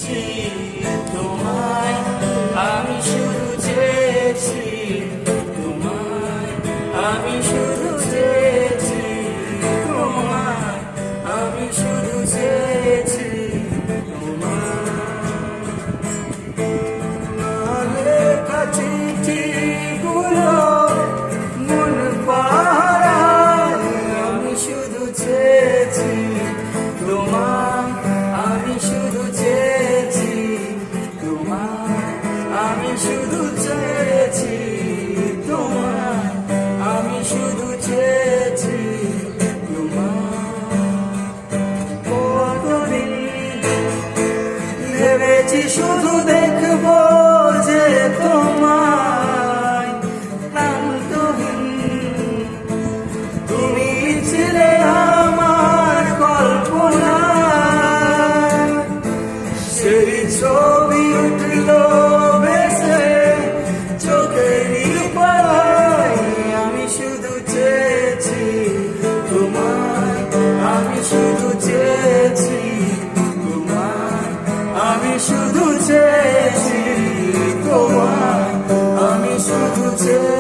চেয়েছি তোমায়, আমি শুধু চেয়েছি তোমায়, আমি শুধু চেয়েছি তোমায়, আমি শুধু চেয়েছি তোমায়। লেখা চিঠিগুলো মন পাড়ায়, আমি শুধু চেয়েছি তোমায়, আমি শুধু চেয়েছি তোমায়, আমি শুধু চেয়েছি তোমায়, আমি শুধু চেয়েছি তোমায়। কতদিন ভেবেছি শুধু দেখবো যে তোমায়, ক্লান্তহীন তুমি ছিলে আমার কল্পনা, সেই ছবি উঠল ভেসে চোখেরই পাড়ায়, আমি শুধু চেয়েছি তোমায়, আমি শুধু চেয়েছি তোমায়, আমি শুধু চেয়েছি তোমায়, আমি শুধু চেয়েছি।